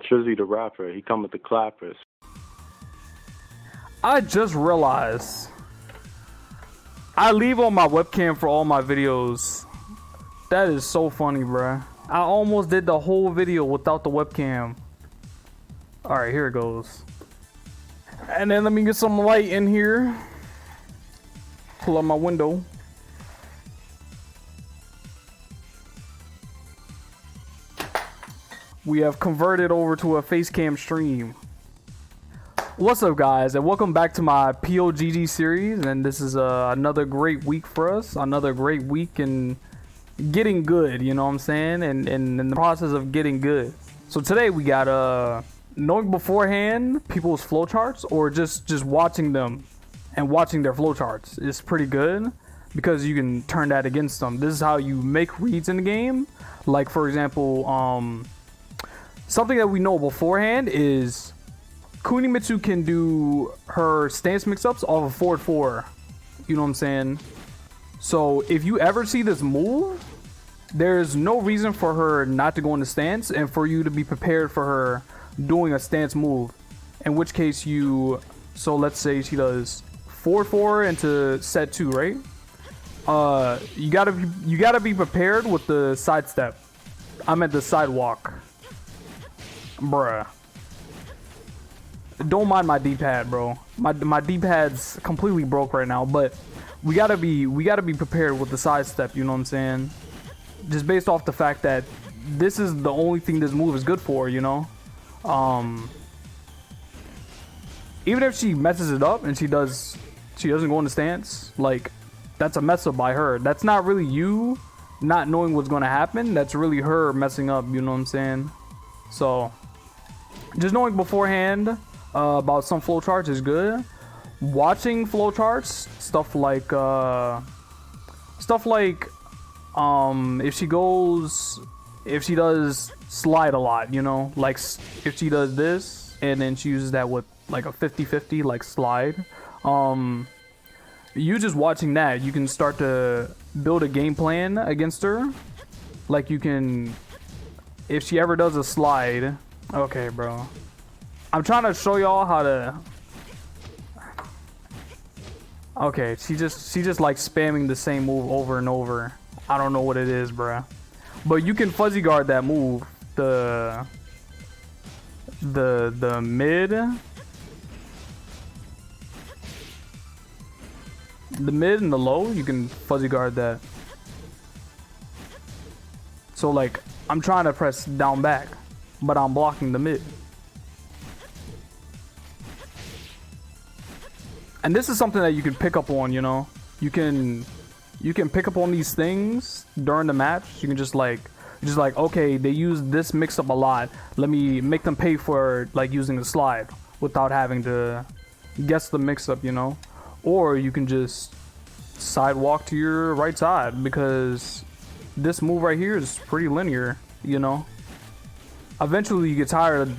TrizzyTheRapper, he come with the clappers. I just realized I leave on my webcam for all my videos. That is so funny, bruh. I almost did the whole video without the webcam. Alright, here it goes. And then let me get some light in here. Pull up my window. We have converted over to a face cam stream. What's up, guys, and welcome back to my POGG series. And this is another great week for us. Another great week in getting good, you know what I'm saying? And in the process of getting good. So today we got knowing beforehand people's flowcharts, or just watching them and watching their flowcharts is pretty good, because you can turn that against them. This is how you make reads in the game. Like, for example, something that we know beforehand is Kunimitsu can do her stance mix-ups off of forward 4. You know what I'm saying? So if you ever see this move, there's no reason for her not to go into stance and for you to be prepared for her doing a stance move. In which case so let's say she does forward 4 into set 2, right? You gotta be prepared with the sidestep. I meant the sidewalk. Bruh. Don't mind my D-pad, bro. My D-pad's completely broke right now, but we gotta be prepared with the sidestep, you know what I'm saying? Just based off the fact that this is the only thing this move is good for, you know? Even if she messes it up and she doesn't go into stance, like, that's a mess up by her. That's not really you not knowing what's gonna happen. That's really her messing up, you know what I'm saying? So just knowing beforehand about some flowcharts is good. Watching flowcharts, stuff like if she does slide a lot, you know, like if she does this and then she uses that with like a 50-50 like slide, you just watching that, you can start to build a game plan against her. Like, you can, if she ever does a slide, okay, bro, I'm trying to show y'all how to. Okay, she just like spamming the same move over and over. I don't know what it is, bruh. But you can fuzzy guard that move. The mid. The mid and the low, you can fuzzy guard that. So like, I'm trying to press down back, but I'm blocking the mid. And this is something that you can pick up on, you know? You can pick up on these things during the match. You can just like, okay, they use this mix up a lot. Let me make them pay for like using the slide without having to guess the mix up, you know? Or you can just sidewalk to your right side, because this move right here is pretty linear, you know? Eventually you get tired of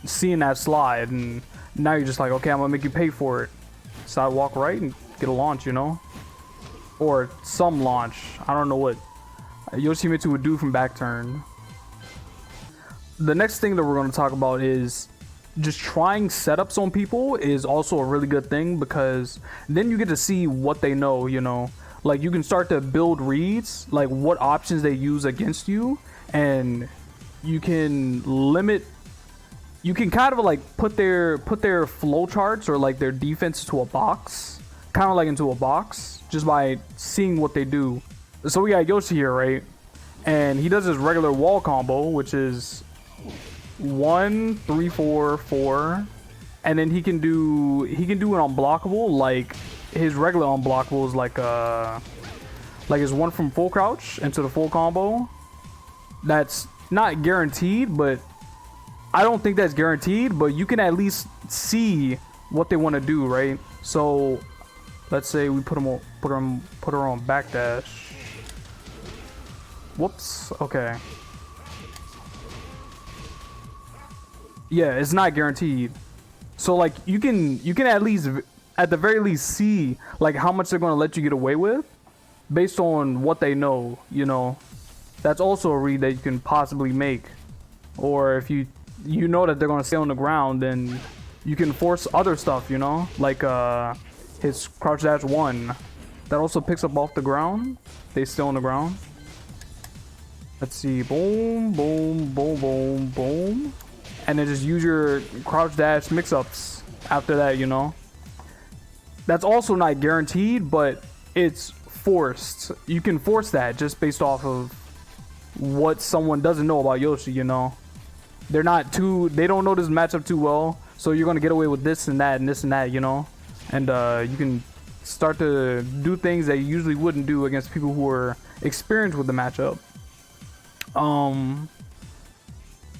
seeing that slide, and now you're just like, okay, I'm gonna make you pay for it. Sidewalk right and get a launch, you know? Or some launch. I don't know what Yoshimitsu would do from back turn. The next thing that we're going to talk about is just trying setups on people is also a really good thing, because then you get to see what they know, you know? Like, you can start to build reads, like what options they use against you, and you can limit. You can kind of like put their flowcharts or like their defense to a box, kind of like into a box, just by seeing what they do. So we got Yoshi here, right? And he does his regular wall combo, which is 1, 3, 4, 4, and then he can do an unblockable. Like, his regular unblockable is like his one from full crouch into the full combo. That's not guaranteed, but I don't think that's guaranteed, but you can at least see what they want to do, right? So let's say we put her on backdash. Whoops. Okay. Yeah, it's not guaranteed. So like, you can at least, at the very least, see like how much they're going to let you get away with based on what they know, you know? That's also a read that you can possibly make. Or if you you know that they're gonna stay on the ground, then you can force other stuff, you know, like his crouch dash 1 that also picks up off the ground. They stay on the ground. Let's see, boom, boom, boom, boom, boom, and then just use your crouch dash mix-ups after that, you know. That's also not guaranteed, but it's forced. You can force that just based off of what someone doesn't know about Yoshi, you know. They don't know this matchup too well, so you're gonna get away with this and that and this and that, you know. And you can start to do things that you usually wouldn't do against people who are experienced with the matchup.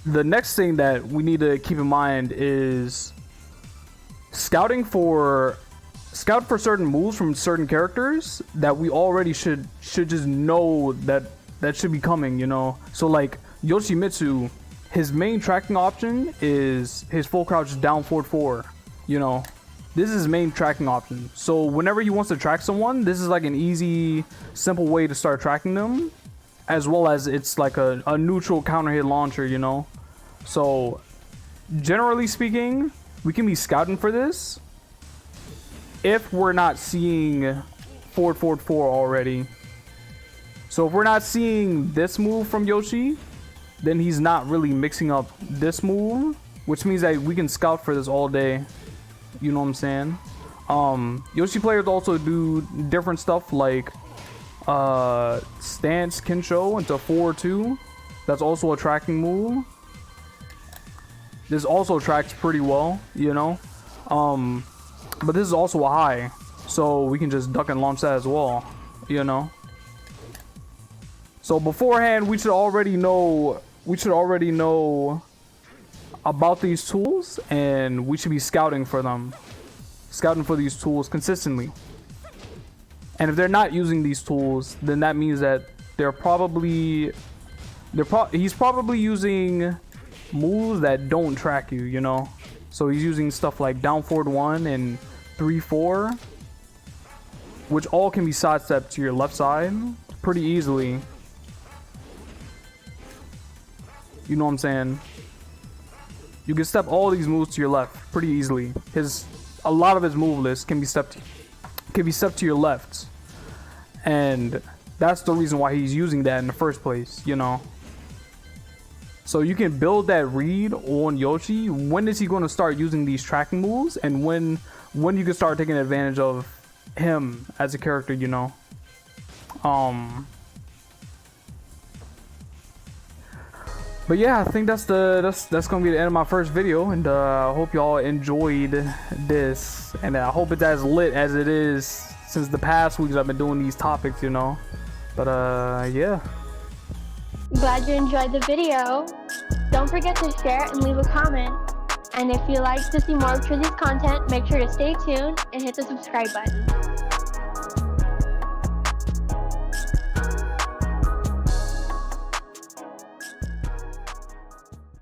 The next thing that we need to keep in mind is scout for certain moves from certain characters that we already should just know that should be coming, you know. So like Yoshimitsu, his main tracking option is his full crouch down forward 4, you know. This is his main tracking option. So whenever he wants to track someone, this is like an easy, simple way to start tracking them, as well as it's like a neutral counter hit launcher, you know. So generally speaking, we can be scouting for this if we're not seeing forward 4 already. So if we're not seeing this move from Yoshi, then he's not really mixing up this move, which means that we can scout for this all day. You know what I'm saying? Yoshi players also do different stuff like stance Kinsho into 4-2. That's also a tracking move. This also tracks pretty well, you know. But this is also a high, so we can just duck and launch that as well, you know. So beforehand, we should already know about these tools, and we should be scouting for them, scouting for these tools consistently. And if they're not using these tools, then that means that he's probably using moves that don't track you, you know. So he's using stuff like down forward 1 and 3-4, which all can be sidestepped to your left side pretty easily. You know what I'm saying? You can step all these moves to your left pretty easily. A lot of his move list can be stepped to your left, and that's the reason why he's using that in the first place, you know. So you can build that read on Yoshi. When is he going to start using these tracking moves, and when you can start taking advantage of him as a character, you know. But yeah, I think that's gonna be the end of my first video, and I hope y'all enjoyed this, and I hope it's as lit as it is since the past weeks I've been doing these topics, you know. But yeah. Glad you enjoyed the video. Don't forget to share and leave a comment. And if you like to see more of Trizzy's content, make sure to stay tuned and hit the subscribe button.